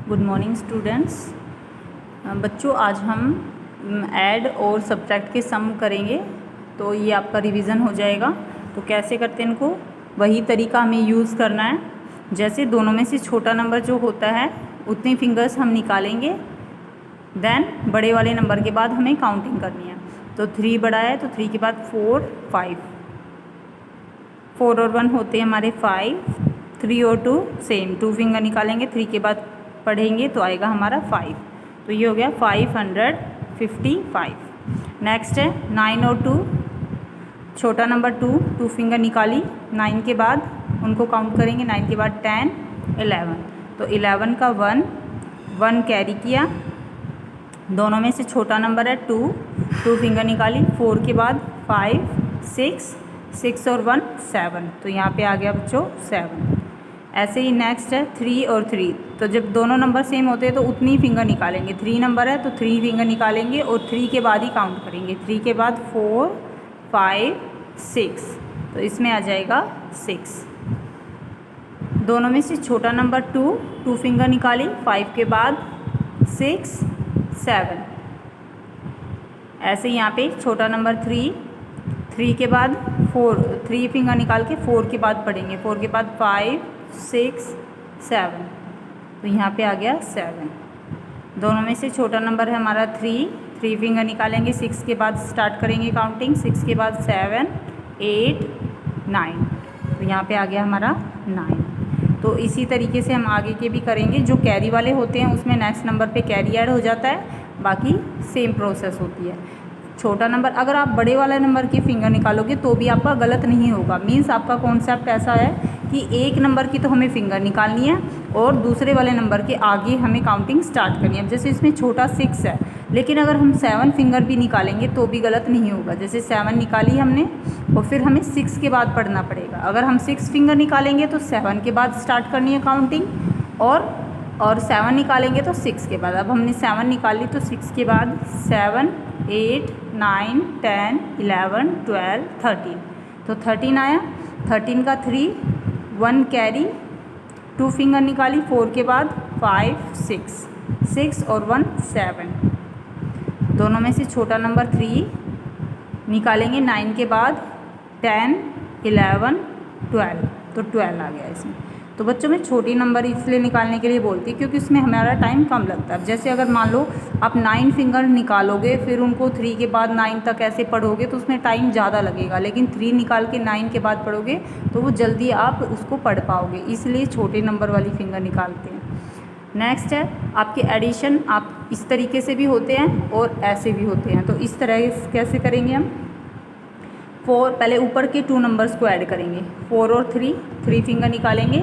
Good morning students. बच्चों, आज हम ऐड और सब्ट्रैक्ट के सम करेंगे, तो ये आपका रिवीजन हो जाएगा। तो कैसे करते हैं इनको, वही तरीका हमें यूज़ करना है। जैसे दोनों में से छोटा नंबर जो होता है उतने फिंगर्स हम निकालेंगे, देन बड़े वाले नंबर के बाद हमें काउंटिंग करनी है। तो 3 बड़ा है तो 3 के बाद 4, 5, 4 और 1 होते हैं हमारे 5, 3 और 2 सेम, 2 फिंगर निकालेंगे, 3 के बाद पढ़ेंगे तो आएगा हमारा 5। तो ये हो गया 555। नेक्स्ट है 9 और 2, छोटा नंबर 2 फिंगर निकाली, 9 के बाद उनको काउंट करेंगे, 9 के बाद 10, 11। तो 11 का 1 कैरी किया, दोनों में से छोटा नंबर है 2 फिंगर निकाली, 4 के बाद 5, 6 और 1 7। तो यहाँ पे आ गया बच्चों 7। ऐसे ही नेक्स्ट है 3 और 3। तो जब दोनों नंबर सेम होते हैं तो उतनी फिंगर निकालेंगे। 3 नंबर है तो 3 फिंगर निकालेंगे और 3 के बाद ही काउंट करेंगे। 3 के बाद 4, 5, 6, तो इसमें आ जाएगा 6। दोनों में से छोटा नंबर 2 फिंगर निकाली, 5 के बाद 6, 7। ऐसे यहाँ पे छोटा नंबर 3 के बाद 3 फिंगर निकाल के 4 के बाद पढ़ेंगे, 4 के बाद 5, 6, 7। तो यहाँ पे आ गया 7। दोनों में से छोटा नंबर है हमारा 3 फिंगर निकालेंगे, 6 के बाद स्टार्ट करेंगे काउंटिंग, 6 के बाद 7, 8, 9। तो यहाँ पे आ गया हमारा 9। तो इसी तरीके से हम आगे के भी करेंगे। जो कैरी वाले होते हैं उसमें नेक्स्ट नंबर पे कैरी ऐड हो जाता है, बाकी सेम प्रोसेस होती है। छोटा नंबर, अगर आप बड़े वाले नंबर की फिंगर निकालोगे तो भी आपका गलत नहीं होगा। मीन्स आपका कॉन्सेप्ट ऐसा है कि एक नंबर की तो हमें फिंगर निकालनी है और दूसरे वाले नंबर के आगे हमें काउंटिंग स्टार्ट करनी है। जैसे इसमें छोटा 6 है, लेकिन अगर हम 7 फिंगर भी निकालेंगे तो भी गलत नहीं होगा। जैसे 7 निकाली हमने और फिर हमें 6 के बाद पढ़ना पड़ेगा। अगर हम 6 फिंगर निकालेंगे तो 7 के बाद स्टार्ट करनी है काउंटिंग, और 7 निकालेंगे तो 6 के बाद। अब हमने 7 निकाली तो 6 के बाद 7, 8, 9, 10, 11, 12, 13। तो 13 आया। 13 का 1 कैरी, 2 फिंगर निकाली, 4 के बाद 5, 6 और 1 7। दोनों में से छोटा नंबर 3 निकालेंगे, 9 के बाद 10, 11, 12। तो 12 आ गया इसमें। तो बच्चों में छोटी नंबर इसलिए निकालने के लिए बोलती है क्योंकि उसमें हमारा टाइम कम लगता है। जैसे अगर मान लो आप 9 फिंगर निकालोगे, फिर उनको 3 के बाद 9 तक ऐसे पढ़ोगे तो उसमें टाइम ज़्यादा लगेगा, लेकिन 3 निकाल के 9 के बाद पढ़ोगे तो वो जल्दी आप उसको पढ़ पाओगे, इसलिए छोटे नंबर वाली फिंगर निकालते हैं। नेक्स्ट है आपके एडिशन। आप इस तरीके से भी होते हैं और ऐसे भी होते हैं। तो इस तरह कैसे करेंगे हम, 4 पहले ऊपर के 2 नंबर्स को ऐड करेंगे, 4 और 3 फिंगर निकालेंगे,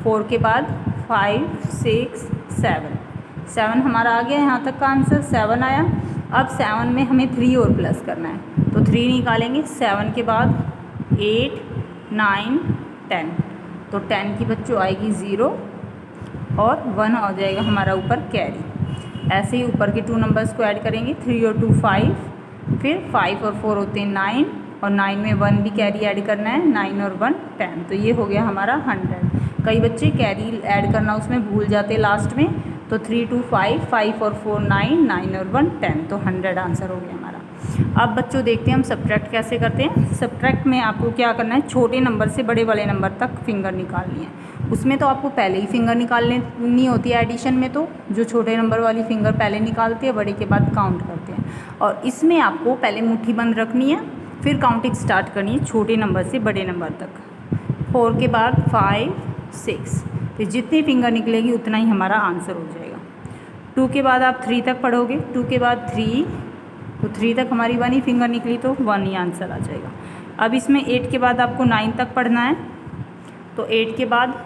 4 के बाद 5, 6, 7 हमारा आ गया। यहाँ तक का आंसर 7 आया। अब 7 में हमें 3 और प्लस करना है, तो 3 निकालेंगे, 7 के बाद 8, 9, 10। तो 10 की बच्चों आएगी 0 और 1 हो जाएगा हमारा ऊपर कैरी। ऐसे ही ऊपर के 2 नंबर्स को ऐड करेंगे, 3 और 2 5, फिर 5 और 4 होते हैं 9, और 9 में 1 भी कैरी ऐड करना है, 9 और 1 10। तो ये हो गया हमारा 100। कई बच्चे कैरी ऐड करना उसमें भूल जाते लास्ट में, तो 3, 2, 5, 5 और 4 9, 9 और 1 10। तो 100 आंसर हो गया हमारा। अब बच्चों देखते हैं हम सब्ट्रैक्ट कैसे करते हैं। सब्ट्रैक्ट में आपको क्या करना है, छोटे नंबर से बड़े वाले नंबर तक फिंगर निकालनी है। उसमें तो आपको पहले ही फिंगर निकालनी होती है। एडिशन में तो जो छोटे नंबर वाली फिंगर पहले निकालते हैं, बड़े के बाद काउंट करते हैं। और इसमें आपको पहले मुट्ठी बंद रखनी है, फिर काउंटिंग स्टार्ट करनी है छोटे नंबर से बड़े नंबर तक। 4 के बाद 5, 6, तो जितनी फिंगर निकलेगी उतना ही हमारा आंसर हो जाएगा। 2 के बाद आप 3 तक पढ़ोगे, 2 के बाद 3, तो 3 तक हमारी 1 ही फिंगर निकली तो 1 ही आंसर आ जाएगा। अब इसमें 8 के बाद आपको 9 तक पढ़ना है, तो 8 के बाद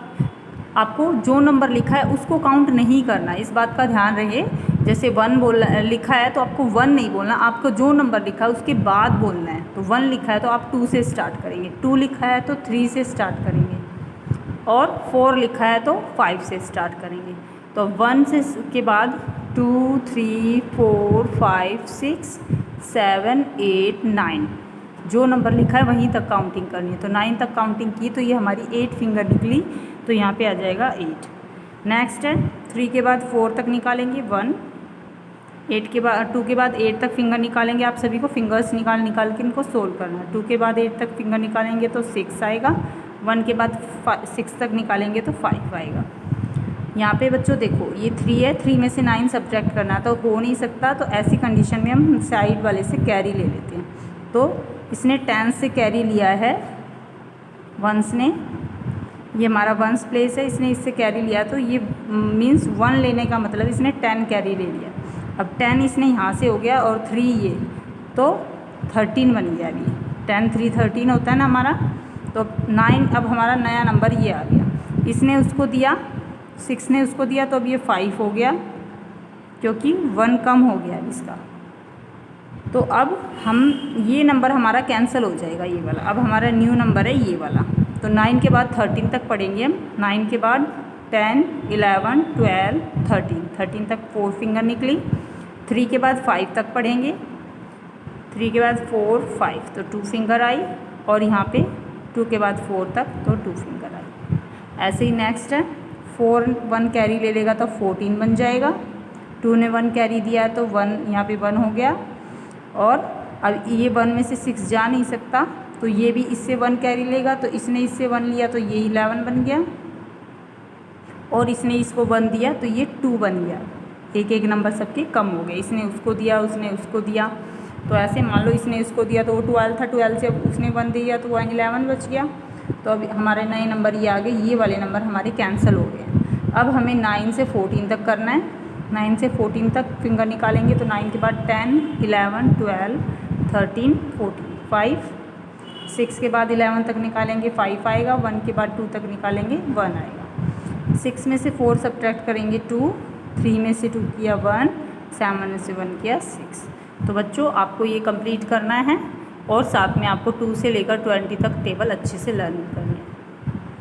आपको जो नंबर लिखा है उसको काउंट नहीं करना है, इस बात का ध्यान रहे। जैसे 1 लिखा है तो आपको 1 नहीं बोलना, आपको जो नंबर लिखा है उसके बाद बोलना है। तो 1 लिखा है तो आप 2 से स्टार्ट करेंगे, 2 लिखा है तो 3 से स्टार्ट करेंगे, और 4 लिखा है तो 5 से स्टार्ट करेंगे। तो 1 से के बाद 2, 3, 4, 5, 6, 7, 8, 9, जो नंबर लिखा है वहीं तक काउंटिंग करनी है। तो 9 तक काउंटिंग की तो ये हमारी 8 फिंगर निकली, तो यहाँ पे आ जाएगा 8। नेक्स्ट है 3 के बाद 4 तक निकालेंगे 1, 8 के बाद 2 के बाद 8 तक फिंगर निकालेंगे। आप सभी को फिंगर्स निकाल के इनको सोल्व करना है। 2 के बाद 8 तक फिंगर निकालेंगे तो 6 आएगा। 1 के बाद 6 तक निकालेंगे तो 5 आएगा। यहाँ पे बच्चों देखो ये 3 है, 3 में से 9 सब्ट्रैक्ट करना तो हो नहीं सकता, तो ऐसी कंडीशन में हम साइड वाले से कैरी ले लेते हैं। तो इसने 10 से कैरी लिया है, वंस ने, ये हमारा वंस प्लेस है, इसने इससे कैरी लिया, तो ये मीन्स 1 लेने का मतलब इसने 10 कैरी ले लिया। अब 10 इसने यहाँ से हो गया और 3 ये, तो 13 बन गया। अभी 10 3 13 होता है ना हमारा, तो 9 अब हमारा नया नंबर ये आ गया। इसने उसको दिया, 6 ने उसको दिया, तो अब ये 5 हो गया क्योंकि 1 कम हो गया अब इसका। तो अब हम ये नंबर हमारा कैंसिल हो जाएगा ये वाला। अब हमारा न्यू नंबर है ये वाला। तो 9 के बाद 13 तक पढ़ेंगे हम। 9 के बाद 10 11 12 13 तक 4 फिंगर निकली। 3 के बाद 5 तक पढ़ेंगे। 3 के बाद 4 5 तो 2 फिंगर आई, और यहाँ पे 2 के बाद 4 तक तो 2 फिंगर आई। ऐसे ही नेक्स्ट है 4 1 कैरी ले लेगा तो 14 बन जाएगा। 2 ने 1 कैरी दिया है तो 1 यहाँ पे 1 हो गया, और अब ये 1 में से 6 जा नहीं सकता, तो ये भी इससे 1 कैरी लेगा, तो इसने इससे 1 लिया तो ये 11 बन गया, और इसने इसको 1 दिया तो ये 2 बन गया। एक एक नंबर सबके कम हो गए। इसने उसको दिया, उसने उसको दिया, तो ऐसे मान लो इसने इसको दिया तो वो 12 था, 12 से उसने 1 दिया तो 11 बच गया। तो अब हमारे नए नंबर ये आ गए, ये वाले नंबर हमारे कैंसिल हो गए। अब हमें 9 से 14 तक करना है। 9 से 14 तक फिंगर निकालेंगे तो 9 के बाद 10 11 12 13 14 5, 6 के बाद 11 तक निकालेंगे 5 आएगा। 1 के बाद 2 तक निकालेंगे 1 आएगा। 6 में से 4 सब्ट्रैक्ट करेंगे 2, 3 में से 2 किया 1, 7 में से 1 किया 6। तो बच्चों आपको ये कंप्लीट करना है, और साथ में आपको 2 से लेकर 20 तक टेबल अच्छे से लर्न करना है।